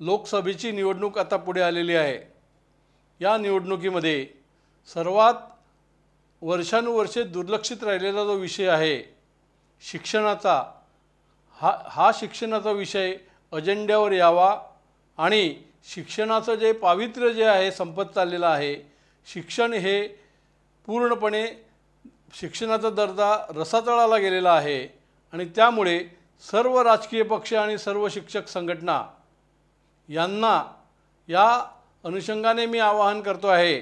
लोकसभेची निवडणूक आता पुढे आलेली आहे। या निवडणुकीमध्ये सर्वात वर्षानुवर्षे दुर्लक्षित राहिलेला जो विषय आहे शिक्षणाचा, हा शिक्षणाचा विषय अजेंड्यावर यावा आणि शिक्षणाचं जे पावित्र्य जे आहे संपत चाललेलं आहे, शिक्षण हे पूर्णपणे शिक्षणाचा दर्जा रसातळाला गेलेला आहे आणि त्यामुळे सर्व राजकीय पक्ष आणि सर्व शिक्षक संघटना यांना या अनुषंगाने मी आवाहन करतो आहे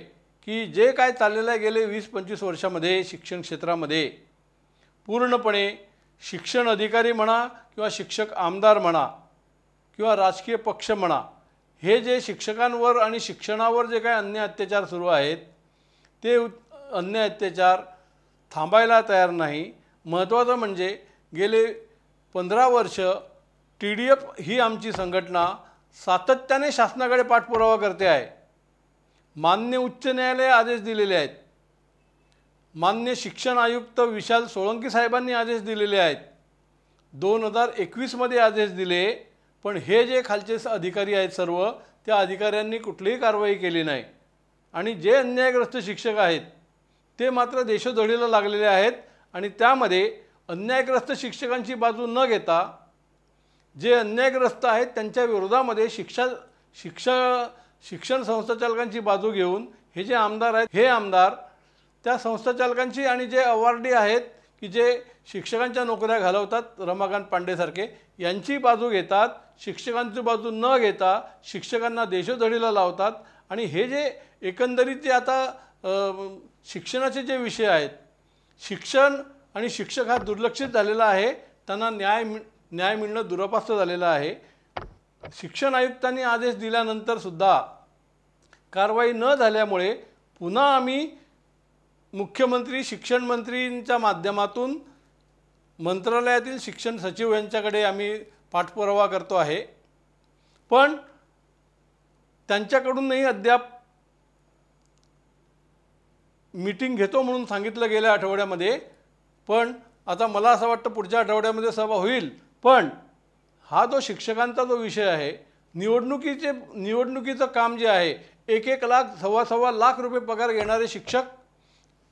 की जे काय चाललेलं आहे गेले 20-25 वर्षामध्ये शिक्षण क्षेत्रामध्ये पूर्णपणे शिक्षण अधिकारी म्हणा किंवा शिक्षक आमदार म्हणा किंवा राजकीय पक्ष म्हणा, हे जे शिक्षकांवर आणि शिक्षणावर जे काय अन्याय अत्याचार सुरू आहेत ते अन्याय अत्याचार थांबायला तयार नाही। महत्त्वाचं म्हणजे गेले 15 वर्ष TDF ही आमची संघटना सातत्याने शासनाकडे पाठपुरावा करते आहे। मान्य उच्च न्यायालय आदेश दिलेले आहेत, मान्य शिक्षण आयुक्त विशाल सोळंकी साहेबांनी आदेश दिलेले आहेत, 2021 मध्ये आदेश दिले, पण हे जे खालचे अधिकारी आहेत सर्व त्या अधिकाऱ्यांनी कुठलीही कारवाई केली नाही आणि जे अन्यायग्रस्त शिक्षक आहेत ते मात्र देशोधडीला लागलेले आहेत आणि त्यामध्ये अन्यायग्रस्त शिक्षकांची बाजू न घेता जे अन्यायग्रस्त आहेत त्यांच्या विरोधामध्ये शिक्षण संस्थाचालकांची बाजू घेऊन हे जे आमदार आहेत हे आमदार त्या संस्थाचालकांची आणि जे अवॉर्डी आहेत की जे शिक्षकांच्या नोकऱ्या घालवतात रमाकांत पांडेसारखे यांची बाजू घेतात, शिक्षकांची बाजू न घेता शिक्षकांना देशोधडीला लावतात आणि हे जे एकंदरीत जे आता शिक्षणाचे जे विषय आहेत, शिक्षण आणि शिक्षक हा दुर्लक्षित झालेला आहे, त्यांना न्याय मिळणं दुरापास्त झालेलं आहे। शिक्षण आयुक्तांनी आदेश दिल्यानंतर सुद्धा कारवाई न झाल्यामुळे पुन्हा आम्ही मुख्यमंत्री शिक्षण मंत्रींच्या माध्यमातून मंत्रालयातील शिक्षण सचिव यांच्याकडे आम्ही पाठपुरावा करतो आहे, पण त्यांच्याकडूनही अद्याप मीटिंग घेतो म्हणून सांगितलं गेल्या आठवड्यामध्ये, पण आता मला असं वाटतं पुढच्या आठवड्यामध्ये सभा होईल। पण हा जो शिक्षकांचा जो विषय आहे, निवडणुकीचं काम जे आहे, 1-1 लाख 1.25 लाख रुपये पगार घेणारे शिक्षक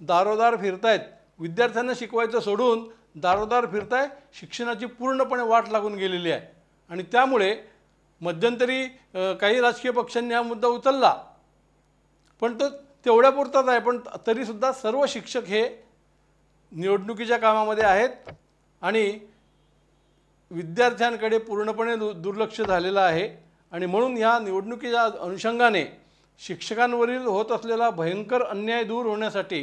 दारोदार फिरतायत, विद्यार्थ्यांना शिकवायचं सोडून दारोदार फिरताय, शिक्षणाची पूर्णपणे वाट लागून गेलेली आहे आणि त्यामुळे मध्यंतरी काही राजकीय पक्षांनी हा मुद्दा उचलला, पण तो तेवढ्यापुरताच आहे, पण तरीसुद्धा सर्व शिक्षक हे निवडणुकीच्या कामामध्ये आहेत आणि विद्यार्थ्यांकडे पूर्णपणे दुर्लक्ष झालेलं आहे आणि म्हणून ह्या निवडणुकीच्या अनुषंगाने शिक्षकांवरील होत असलेला भयंकर अन्याय दूर होण्यासाठी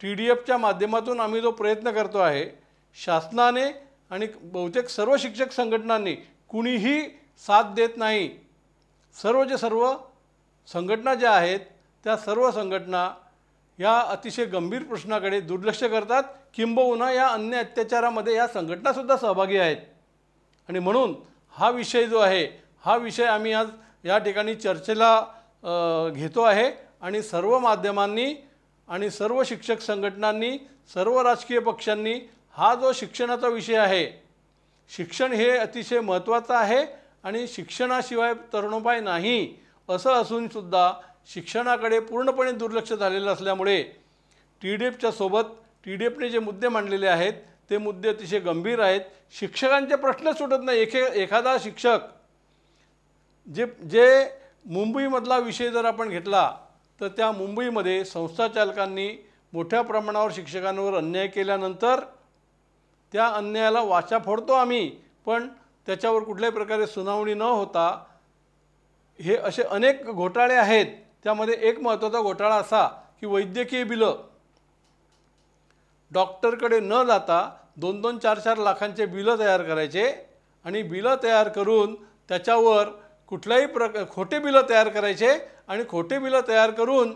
TDFच्या माध्यमातून आम्ही जो प्रयत्न करतो आहे, शासनाने आणि बहुतेक सर्व शिक्षक संघटनांनी कुणीही साथ देत नाही। सर्व संघटना ज्या आहेत त्या सर्व संघटना या अतिशय गंभीर प्रश्नाकडे दुर्लक्ष करतात, किंबहुना या अन्याय अत्याचारामध्ये या संघटनासुद्धा सहभागी आहेत आणि म्हणून हा विषय जो आहे हा विषय आम्ही आज या ठिकाणी चर्चेला घेतो आहे आणि सर्व माध्यमांनी आणि सर्व शिक्षक संघटनांनी सर्व राजकीय पक्षांनी हा जो शिक्षणाचा विषय आहे, शिक्षण हे अतिशय महत्त्वाचं आहे आणि शिक्षणाशिवाय तरुणोपाय नाही असं असूनसुद्धा शिक्षणाकडे पूर्णपणे दुर्लक्ष झालेलं असल्यामुळे TDFच्या सोबत TDFने जे मुद्दे मांडलेले आहेत ते मुद्दे अतिशय गंभीर आहेत। शिक्षकांचे प्रश्न सुटत नाही। एखादा शिक्षक जे मुंबईमधला विषय जर आपण घेतला तर त्या मुंबईमध्ये संस्थाचालकांनी मोठ्या प्रमाणावर शिक्षकांवर अन्याय केल्यानंतर त्या अन्यायाला वाचा फोडतो आम्ही, पण त्याच्यावर कुठल्याही प्रकारे सुनावणी न होता हे असे अनेक घोटाळे आहेत। त्यामध्ये एक महत्त्वाचा घोटाळा असा की वैद्यकीय बिलं डॉक्टरकडे न जाता 2-2, 4-4 लाखांचे बिलं तयार करायचे आणि बिलं तयार करून त्याच्यावर कुठल्याही खोटे बिलं तयार करायचे आणि खोटे बिलं तयार करून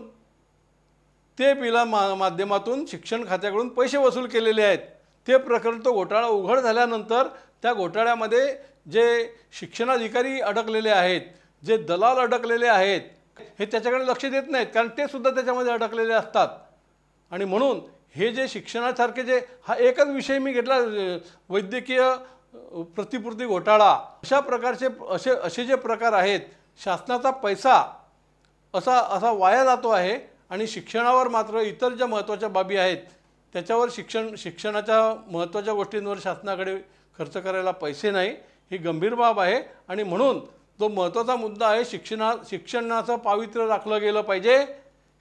ते बिला माध्यमातून शिक्षण खात्याकडून पैसे वसूल केलेले आहेत। ते प्रकरण तो घोटाळा उघड झाल्यानंतर त्या घोटाळ्यामध्ये जे शिक्षणाधिकारी अडकलेले आहेत, जे दलाल अडकलेले आहेत, हे त्याच्याकडे लक्ष देत नाहीत, कारण ते सुद्धा त्याच्यामध्ये अडकलेले असतात आणि म्हणून हे जे शिक्षणासारखे जे हा एकच विषय मी घेतला वैद्यकीय प्रतिपूर्ती घोटाळा अशा प्रकारचे असे जे प्रकार आहेत, शासनाचा पैसा असा वाया जातो आहे आणि शिक्षणावर मात्र इतर ज्या महत्त्वाच्या बाबी आहेत त्याच्यावर शिक्षणाच्या महत्त्वाच्या गोष्टींवर शासनाकडे खर्च करायला पैसे नाही, ही गंभीर बाब आहे। आणि म्हणून जो महत्त्वाचा मुद्दा आहे शिक्षणाचं पावित्र्य राखलं गेलं पाहिजे,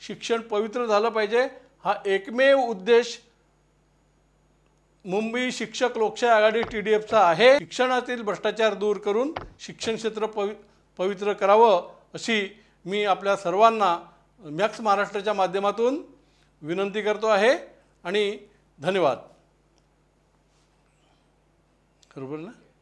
शिक्षण पवित्र झालं पाहिजे, हा एकमेव उद्देश मुंबई शिक्षक लोकशाही आघाडी TDFचा आहे। शिक्षणातील भ्रष्टाचार दूर करून शिक्षण क्षेत्र पवित्र करावं अशी मी आपल्या सर्वांना मॅक्स महाराष्ट्राच्या माध्यमातून विनंती करतो आहे आणि धन्यवाद। बरोबर ना?